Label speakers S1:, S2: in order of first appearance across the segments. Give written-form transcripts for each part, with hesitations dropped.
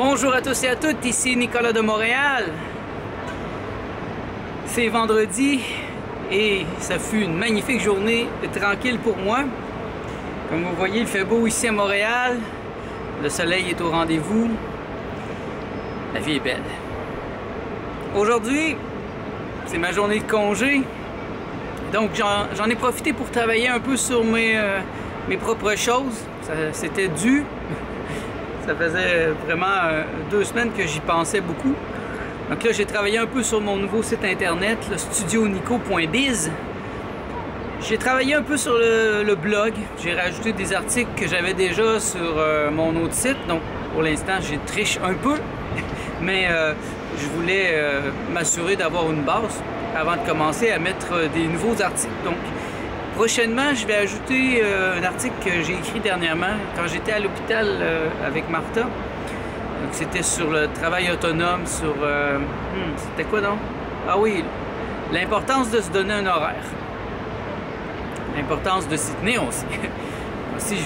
S1: Bonjour à tous et à toutes, ici Nicolas de Montréal. C'est vendredi et ça fut une magnifique journée tranquille pour moi. Comme vous voyez, il fait beau ici à Montréal. Le soleil est au rendez-vous. La vie est belle. Aujourd'hui, c'est ma journée de congé. Donc j'en ai profité pour travailler un peu sur mes propres choses. C'était dû. Ça faisait vraiment 2 semaines que j'y pensais beaucoup. Donc là, j'ai travaillé un peu sur mon nouveau site internet, le studionico.biz. J'ai travaillé un peu sur le blog. J'ai rajouté des articles que j'avais déjà sur mon autre site. Donc pour l'instant, j'ai triché un peu. Mais je voulais m'assurer d'avoir une base avant de commencer à mettre des nouveaux articles. Donc prochainement, je vais ajouter un article que j'ai écrit dernièrement quand j'étais à l'hôpital avec Martha. C'était sur le travail autonome, sur... c'était quoi donc? Ah oui, l'importance de se donner un horaire. L'importance de s'y tenir aussi. Si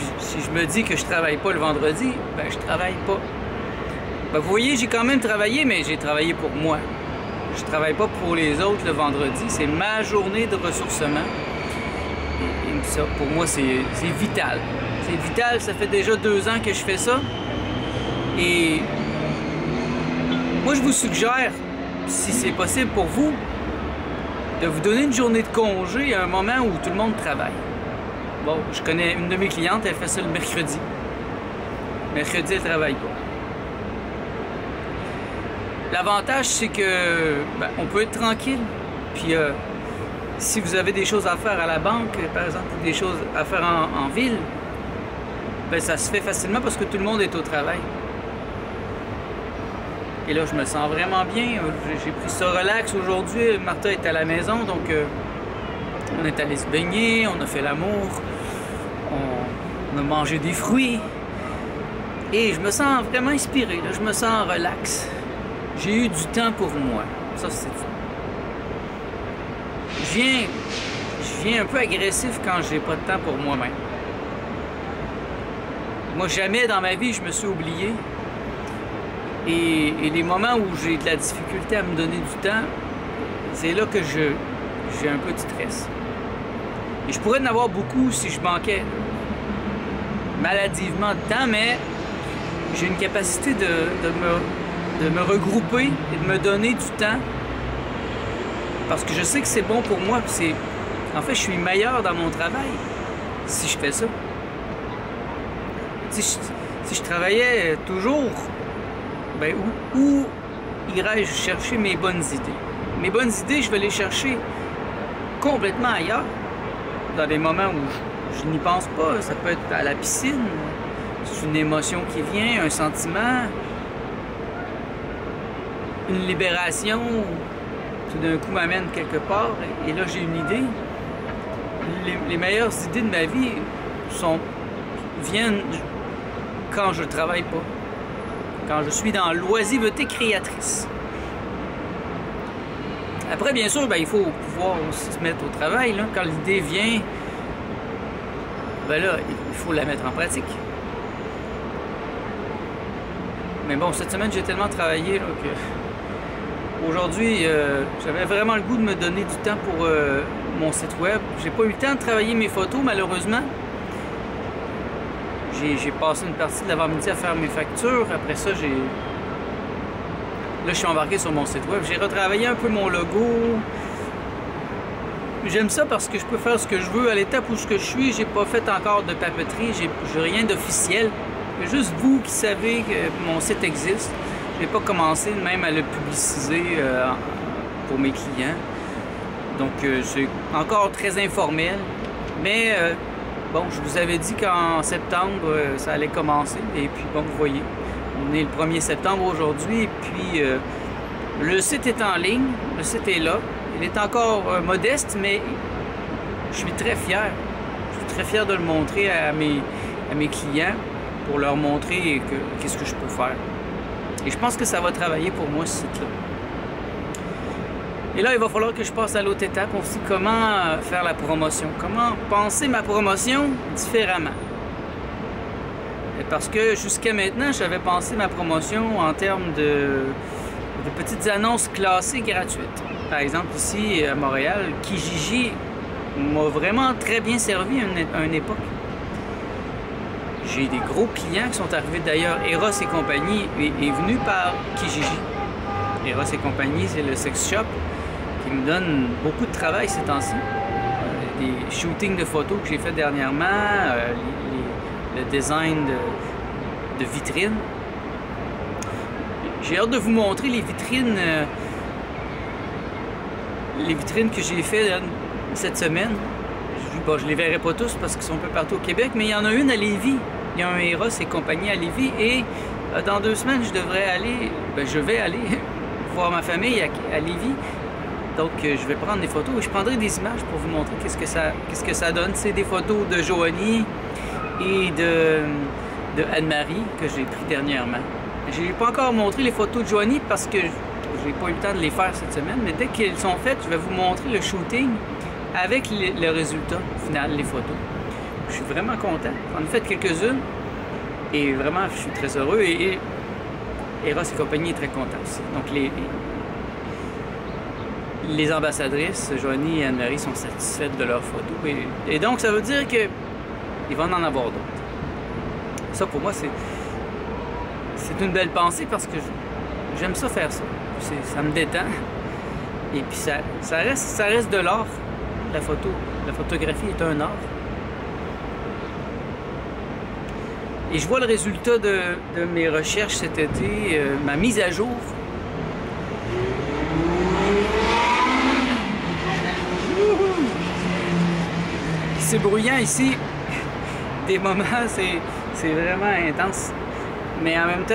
S1: je me dis que je travaille pas le vendredi, ben je travaille pas. Ben, vous voyez, j'ai quand même travaillé, mais j'ai travaillé pour moi. Je travaille pas pour les autres le vendredi. C'est ma journée de ressourcement. Et ça, pour moi, c'est vital. C'est vital, ça fait déjà 2 ans que je fais ça. Et moi, je vous suggère, si c'est possible pour vous, de vous donner une journée de congé à un moment où tout le monde travaille. Bon, je connais une de mes clientes, elle fait ça le mercredi. Mercredi, elle ne travaille pas. L'avantage, c'est que on peut être tranquille. Puis si vous avez des choses à faire à la banque, par exemple, ou des choses à faire en ville, ben ça se fait facilement parce que tout le monde est au travail. Et là, je me sens vraiment bien. J'ai pris ça relax aujourd'hui. Martha est à la maison, donc on est allé se baigner, on a fait l'amour, on a mangé des fruits. Et je me sens vraiment inspiré, là. Je me sens relax. J'ai eu du temps pour moi. Ça, c'est... Je viens un peu agressif quand j'ai pas de temps pour moi-même. Moi, jamais dans ma vie, je me suis oublié. Et les moments où j'ai de la difficulté à me donner du temps, c'est là que j'ai un peu de stress. Et je pourrais en avoir beaucoup si je manquais maladivement de temps, mais j'ai une capacité de me regrouper et de me donner du temps parce que je sais que c'est bon pour moi. En fait, je suis meilleur dans mon travail si je fais ça. Si je travaillais toujours, ben où irais-je chercher mes bonnes idées? Mes bonnes idées, je vais les chercher complètement ailleurs, dans des moments où je n'y pense pas. Ça peut être à la piscine, c'est une émotion qui vient, un sentiment, une libération, tout d'un coup m'amène quelque part, et là j'ai une idée. Les meilleures idées de ma vie viennent quand je travaille pas, quand je suis dans l'oisiveté créatrice. Après, bien sûr, il faut pouvoir aussi se mettre au travail, là. Quand l'idée vient, ben là, il faut la mettre en pratique. Mais bon, cette semaine, j'ai tellement travaillé là, que aujourd'hui, j'avais vraiment le goût de me donner du temps pour mon site web. J'ai pas eu le temps de travailler mes photos, malheureusement. J'ai passé une partie de l'avant-midi à faire mes factures. Après ça, là, je suis embarqué sur mon site web. J'ai retravaillé un peu mon logo. J'aime ça parce que je peux faire ce que je veux. À l'étape où je suis, j'ai pas fait encore de papeterie. J'ai rien d'officiel. Il y a juste vous qui savez que mon site existe. Je n'ai pas commencé même à le publiciser pour mes clients. Donc, c'est encore très informel. Mais, bon, je vous avais dit qu'en septembre, ça allait commencer. Et puis, bon, vous voyez, on est le 1er septembre aujourd'hui. Et puis, le site est en ligne. Le site est là. Il est encore modeste, mais je suis très fier. Je suis très fier de le montrer à mes clients pour leur montrer qu'est-ce que je peux faire. Et je pense que ça va travailler pour moi, ce site-là. Et là, il va falloir que je passe à l'autre étape aussi, comment faire la promotion, comment penser ma promotion différemment. Parce que jusqu'à maintenant, j'avais pensé ma promotion en termes de petites annonces classées gratuites. Par exemple, ici à Montréal, Kijiji m'a vraiment très bien servi à une époque. J'ai des gros clients qui sont arrivés d'ailleurs. Eros et compagnie est venu par Kijiji. Eros et compagnie, c'est le sex shop qui me donne beaucoup de travail ces temps-ci. Des shootings de photos que j'ai fait dernièrement, le design de vitrines. J'ai hâte de vous montrer les vitrines que j'ai fait cette semaine. Bon, je les verrai pas tous parce qu'ils sont un peu partout au Québec, mais il y en a une à Lévis. Il y a un Eros et compagnie à Lévis et dans 2 semaines, je vais aller voir ma famille à Lévis. Donc, je vais prendre des photos et je prendrai des images pour vous montrer qu'est-ce que ça donne. C'est des photos de Joanie et de Anne-Marie que j'ai pris dernièrement. Je n'ai pas encore montré les photos de Joanie parce que j'ai pas eu le temps de les faire cette semaine, mais dès qu'elles sont faites, je vais vous montrer le shooting avec le résultat final, les photos. Je suis vraiment content. J'en ai fait quelques-unes et vraiment, je suis très heureux et Eros et compagnie est très content aussi. Donc, les ambassadrices, Joanie et Anne-Marie, sont satisfaites de leurs photos. Et donc, ça veut dire qu'ils vont en avoir d'autres. Ça, pour moi, c'est une belle pensée parce que j'aime ça faire ça. Ça me détend. Et puis, ça reste de l'art, la photo. La photographie est un art. Et je vois le résultat de mes recherches cet été, ma mise à jour. C'est bruyant ici. Des moments, c'est vraiment intense. Mais en même temps,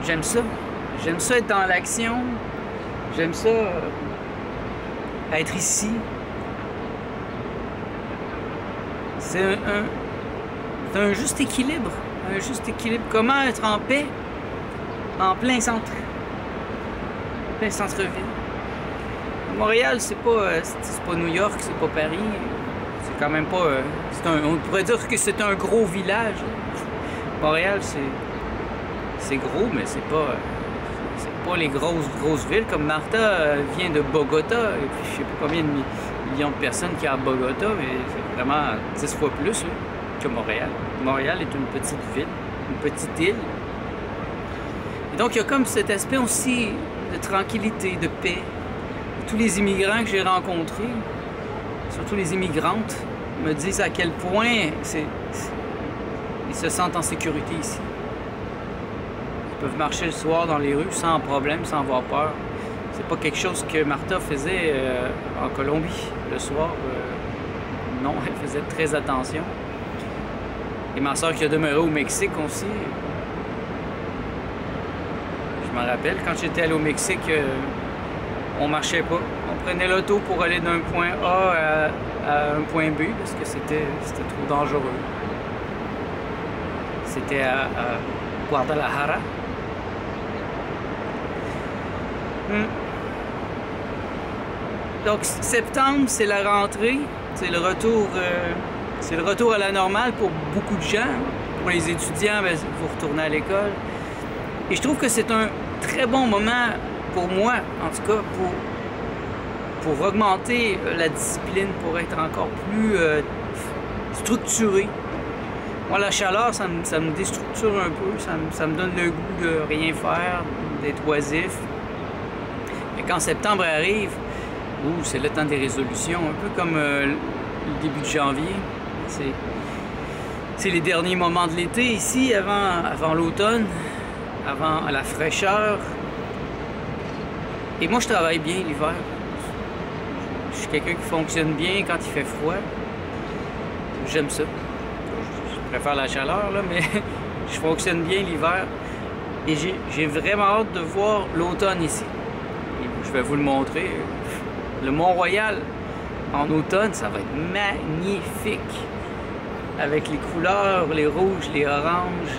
S1: j'aime ça. J'aime ça être dans l'action. J'aime ça être ici. C'est un juste équilibre. Un juste équilibre. Comment être en paix en plein centre. Plein centre-ville. Montréal, c'est pas New York, c'est pas Paris. C'est quand même pas... on pourrait dire que c'est un gros village. Montréal, c'est gros, mais c'est pas les grosses villes. Comme Martha vient de Bogota, et puis je sais pas combien de millions de personnes qu'il y a à Bogota, mais c'est vraiment 10 fois plus là, que Montréal. Montréal est une petite ville, une petite île. Et donc, il y a comme cet aspect aussi de tranquillité, de paix. Tous les immigrants que j'ai rencontrés, surtout les immigrantes, me disent à quel point ils se sentent en sécurité ici. Ils peuvent marcher le soir dans les rues sans problème, sans avoir peur. C'est pas quelque chose que Martha faisait en Colombie le soir. Non, elle faisait très attention. Et ma soeur qui a demeuré au Mexique aussi. Je me rappelle, quand j'étais allé au Mexique, on marchait pas. On prenait l'auto pour aller d'un point A à un point B parce que c'était trop dangereux. C'était à Guadalajara. Donc septembre, c'est la rentrée, c'est le retour à la normale pour beaucoup de gens. Pour les étudiants, vous retournez à l'école. Et je trouve que c'est un très bon moment pour moi, en tout cas, pour augmenter la discipline, pour être encore plus structuré. Moi, la chaleur, ça me déstructure un peu, ça me donne le goût de rien faire, d'être oisif. Et quand septembre arrive, c'est le temps des résolutions, un peu comme le début de janvier. C'est les derniers moments de l'été ici, avant l'automne, avant la fraîcheur. Et moi, je travaille bien l'hiver. Je suis quelqu'un qui fonctionne bien quand il fait froid. J'aime ça. Je préfère la chaleur, là, mais je fonctionne bien l'hiver. Et j'ai vraiment hâte de voir l'automne ici. Et je vais vous le montrer. Le Mont-Royal, en automne, ça va être magnifique. Avec les couleurs, les rouges, les oranges.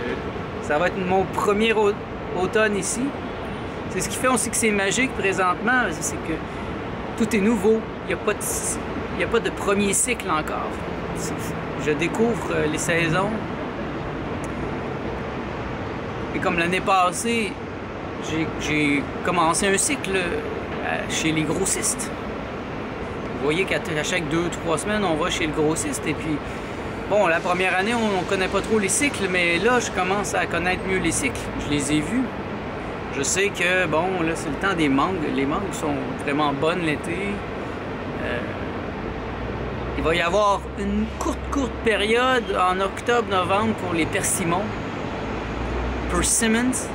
S1: Ça va être mon premier automne ici. C'est ce qui fait aussi que c'est magique présentement, c'est que tout est nouveau. Il n'y a pas de premier cycle encore. Je découvre les saisons Et comme l'année passée, j'ai commencé un cycle chez les grossistes. Vous voyez qu'à chaque 2-3 semaines, on va chez le grossiste. Et puis, bon, la première année, on ne connaît pas trop les cycles, mais là, je commence à connaître mieux les cycles. Je les ai vus. Je sais que, bon, là, c'est le temps des mangues. Les mangues sont vraiment bonnes l'été. Il va y avoir une courte période en octobre-novembre pour les persimmons. Persimmons.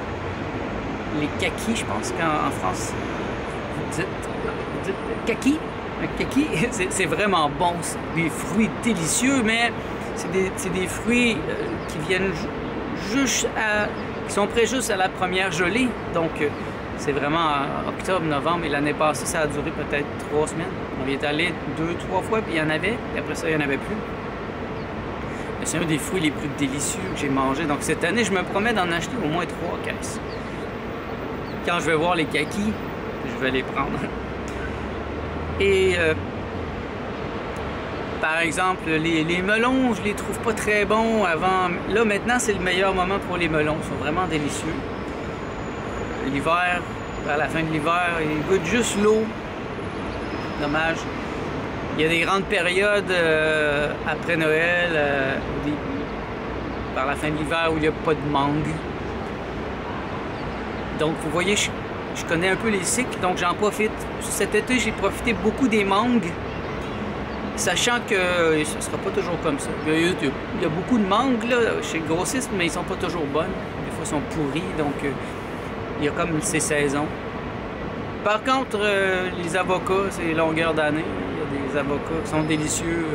S1: Les kakis, je pense qu'en France, vous dites kaki. Un kaki, c'est vraiment bon. C'est des fruits délicieux, mais c'est des fruits qui viennent juste qui sont prêts juste à la première gelée. Donc, c'est vraiment octobre, novembre. Et l'année passée, ça a duré peut-être 3 semaines. On y est allé 2-3 fois, puis il y en avait. Et après ça, il n'y en avait plus. Mais c'est un des fruits les plus délicieux que j'ai mangé. Donc, cette année, je me promets d'en acheter au moins 3 caisses. Quand je vais voir les kakis, je vais les prendre. Et par exemple, les melons, je les trouve pas très bons avant. Là, maintenant, c'est le meilleur moment pour les melons. Ils sont vraiment délicieux. L'hiver, à la fin de l'hiver, ils goûtent juste l'eau. Dommage. Il y a des grandes périodes après Noël, par la fin de l'hiver, où il n'y a pas de mangue. Donc, vous voyez, je connais un peu les cycles, donc j'en profite. Cet été, j'ai profité beaucoup des mangues, sachant que ce ne sera pas toujours comme ça. Il y a beaucoup de mangues là, chez le grossiste, mais ils ne sont pas toujours bonnes. Des fois, ils sont pourris, donc il y a comme ces saisons. Par contre, les avocats, c'est longueur d'année. Il y a des avocats qui sont délicieux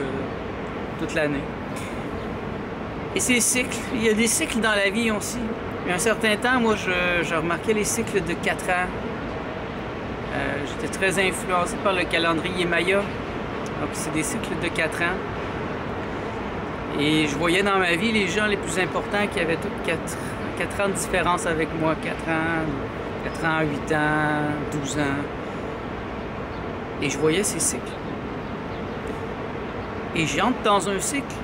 S1: toute l'année. Et ces cycles, il y a des cycles dans la vie aussi. Il y a un certain temps, moi, je remarquais les cycles de 4 ans. J'étais très influencé par le calendrier Maya. Donc, c'est des cycles de 4 ans. Et je voyais dans ma vie les gens les plus importants qui avaient tous 4 ans de différence avec moi. 4 ans, 8 ans, 12 ans. Et je voyais ces cycles. Et j'entre dans un cycle.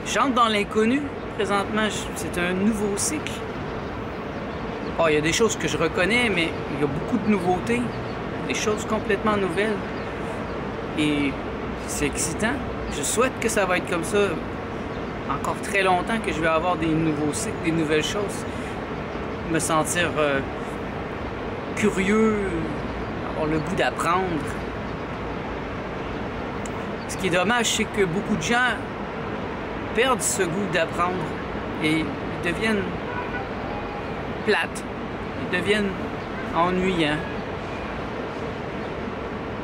S1: J'entre dans l'inconnu. Présentement, c'est un nouveau cycle. Oh, il y a des choses que je reconnais, mais il y a beaucoup de nouveautés. Des choses complètement nouvelles. Et c'est excitant. Je souhaite que ça va être comme ça encore très longtemps, que je vais avoir des nouveaux cycles, des nouvelles choses. Me sentir curieux, avoir le goût d'apprendre. Ce qui est dommage, c'est que beaucoup de gens perdent ce goût d'apprendre et ils deviennent plates, ils deviennent ennuyants.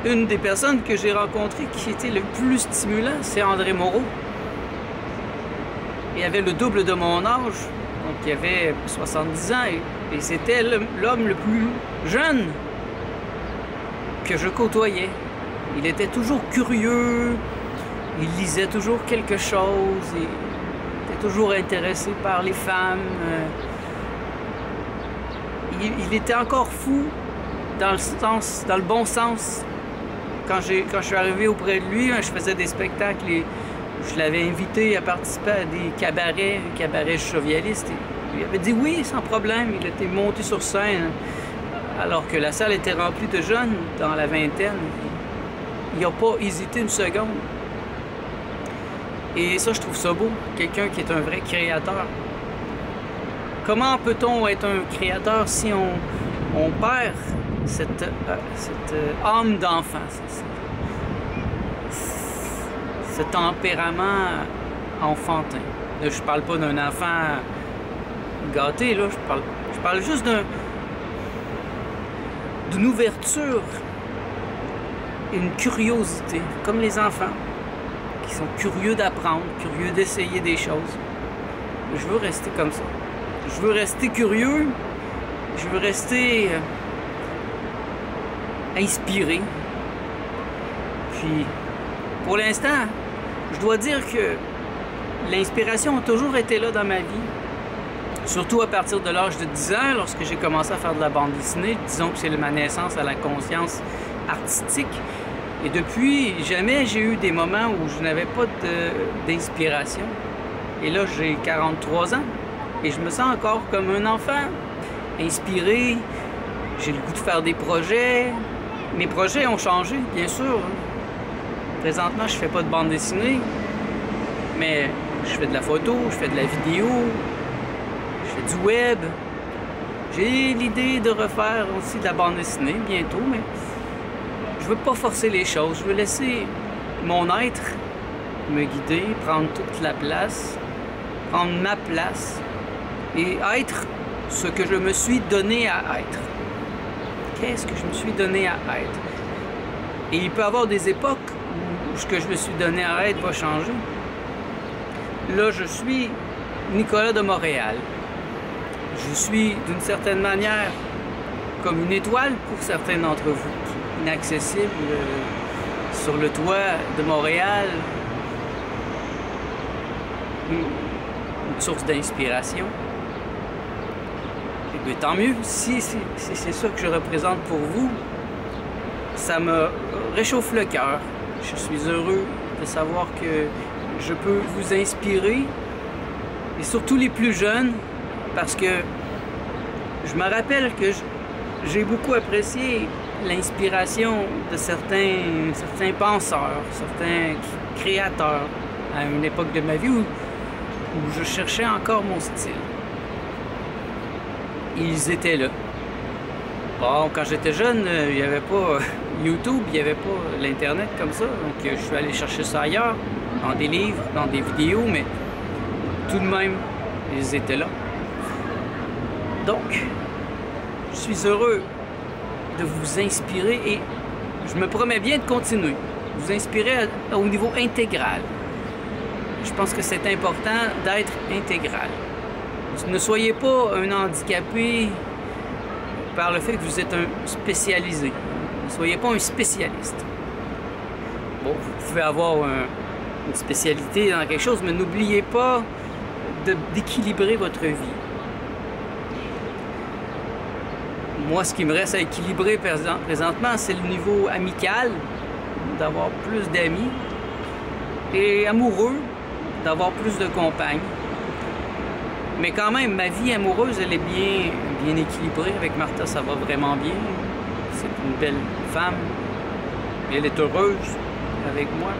S1: Une des personnes que j'ai rencontrées qui était le plus stimulant, c'est André Moreau. Il avait le double de mon âge, donc il avait 70 ans, et c'était l'homme le plus jeune que je côtoyais. Il était toujours curieux, il lisait toujours quelque chose, il était toujours intéressé par les femmes. Il était encore fou dans le bon sens. Quand je suis arrivé auprès de lui, je faisais des spectacles et je l'avais invité à participer à des cabarets, un cabaret jovialiste. Il avait dit oui, sans problème. Il était monté sur scène alors que la salle était remplie de jeunes dans la vingtaine. Il n'a pas hésité une seconde. Et ça, je trouve ça beau. Quelqu'un qui est un vrai créateur. Comment peut-on être un créateur si on perd cette âme d'enfant, ce tempérament enfantin? Là, je parle pas d'un enfant gâté, là, je parle juste d'une ouverture, une curiosité, comme les enfants, qui sont curieux d'apprendre, curieux d'essayer des choses. Je veux rester comme ça. Je veux rester curieux, je veux rester inspiré. Puis, pour l'instant, je dois dire que l'inspiration a toujours été là dans ma vie. Surtout à partir de l'âge de 10 ans, lorsque j'ai commencé à faire de la bande dessinée. Disons que c'est ma naissance à la conscience artistique. Et depuis, jamais j'ai eu des moments où je n'avais pas d'inspiration. Et là, j'ai 43 ans. Et je me sens encore comme un enfant, inspiré. J'ai le goût de faire des projets. Mes projets ont changé, bien sûr. Présentement, je fais pas de bande dessinée, mais je fais de la photo, je fais de la vidéo, je fais du web. J'ai l'idée de refaire aussi de la bande dessinée bientôt, mais je veux pas forcer les choses. Je veux laisser mon être me guider, prendre toute la place, prendre ma place et être ce que je me suis donné à être. Qu'est-ce que je me suis donné à être? Et il peut y avoir des époques où ce que je me suis donné à être va changer. Là, je suis Nicolas de Montréal. Je suis d'une certaine manière comme une étoile pour certains d'entre vous, inaccessible sur le toit de Montréal, une source d'inspiration. Et bien, tant mieux, si c'est ça que je représente pour vous, ça me réchauffe le cœur. Je suis heureux de savoir que je peux vous inspirer, et surtout les plus jeunes, parce que je me rappelle que j'ai beaucoup apprécié l'inspiration de certains penseurs, certains créateurs à une époque de ma vie où je cherchais encore mon style. Ils étaient là. Bon, quand j'étais jeune, il n'y avait pas YouTube, il n'y avait pas l'Internet comme ça, donc je suis allé chercher ça ailleurs, dans des livres, dans des vidéos, mais tout de même, ils étaient là. Donc, je suis heureux de vous inspirer et je me promets bien de continuer. Vous inspirer au niveau intégral. Je pense que c'est important d'être intégral. Ne soyez pas un handicapé par le fait que vous êtes un spécialisé. Ne soyez pas un spécialiste. Bon, vous pouvez avoir une spécialité dans quelque chose, mais n'oubliez pas d'équilibrer votre vie. Moi, ce qui me reste à équilibrer présentement, c'est le niveau amical, d'avoir plus d'amis, et amoureux, d'avoir plus de compagnes. Mais quand même, ma vie amoureuse, elle est bien équilibrée. Avec Martha, ça va vraiment bien. C'est une belle femme. Elle est heureuse avec moi.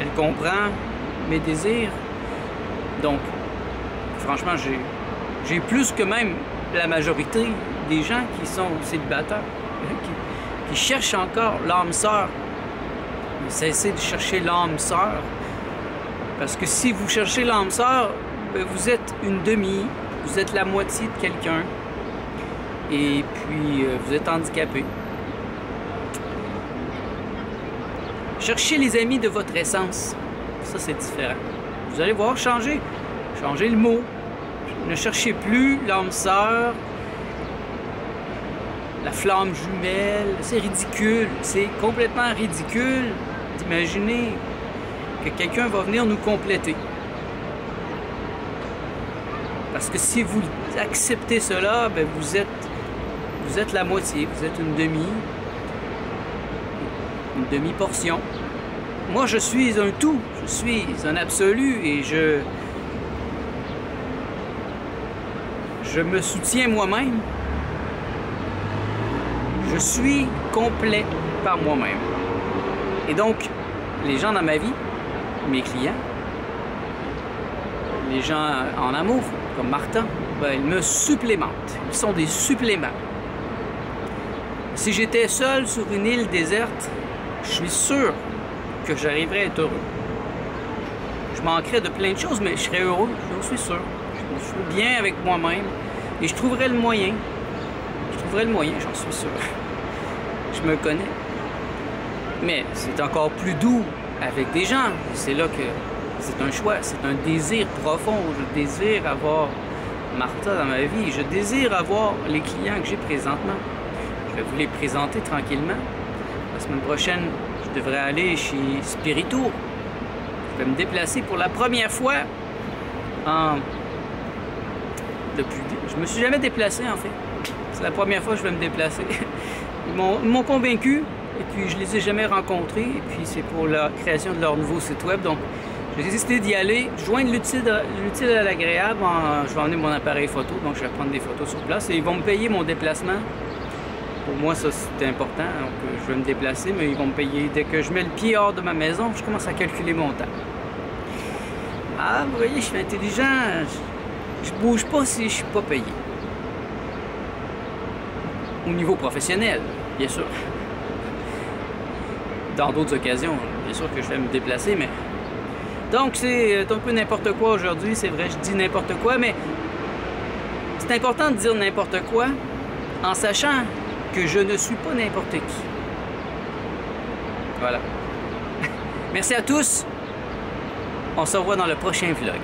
S1: Elle comprend mes désirs. Donc, franchement, j'ai plus que même la majorité des gens qui sont célibataires, qui cherchent encore l'âme sœur. Cessez de chercher l'âme sœur. Parce que si vous cherchez l'âme sœur, vous êtes une demi, vous êtes la moitié de quelqu'un, et puis vous êtes handicapé. Cherchez les amis de votre essence. Ça, c'est différent. Vous allez voir, changez le mot. Ne cherchez plus l'âme sœur, la flamme jumelle. C'est ridicule. C'est complètement ridicule d'imaginer que quelqu'un va venir nous compléter. Parce que si vous acceptez cela, ben vous êtes la moitié, vous êtes une demi-portion. Moi, je suis un tout, je suis un absolu et je me soutiens moi-même. Je suis complet par moi-même. Et donc, les gens dans ma vie, mes clients, les gens en amour, comme Martha, ben, ils me supplémentent. Ils sont des suppléments. Si j'étais seul sur une île déserte, je suis sûr que j'arriverais à être heureux. Je manquerais de plein de choses, mais je serais heureux, j'en suis sûr. Je suis bien avec moi-même et je trouverais le moyen. J'en suis sûr. Je me connais. Mais c'est encore plus doux avec des gens. C'est là que c'est un choix, c'est un désir profond. Je désire avoir Martha dans ma vie. Je désire avoir les clients que j'ai présentement. Je vais vous les présenter tranquillement. La semaine prochaine, je devrais aller chez Spiritour. Je vais me déplacer pour la première fois je me suis jamais déplacé en fait. C'est la première fois que je vais me déplacer. Ils m'ont convaincu et puis je les ai jamais rencontrés et puis c'est pour la création de leur nouveau site web. Donc j'ai décidé d'y aller, joindre l'utile à l'agréable. Je vais emmener mon appareil photo, donc je vais prendre des photos sur place et ils vont me payer mon déplacement. Pour moi, ça c'est important, donc je vais me déplacer, mais ils vont me payer dès que je mets le pied hors de ma maison, je commence à calculer mon temps. Ah, vous voyez, je suis intelligent, je bouge pas si je suis pas payé. Au niveau professionnel, bien sûr. Dans d'autres occasions, bien sûr que je vais me déplacer, mais... Donc, c'est un peu n'importe quoi aujourd'hui, c'est vrai, je dis n'importe quoi, mais c'est important de dire n'importe quoi en sachant que je ne suis pas n'importe qui. Voilà. Merci à tous. On se revoit dans le prochain vlog.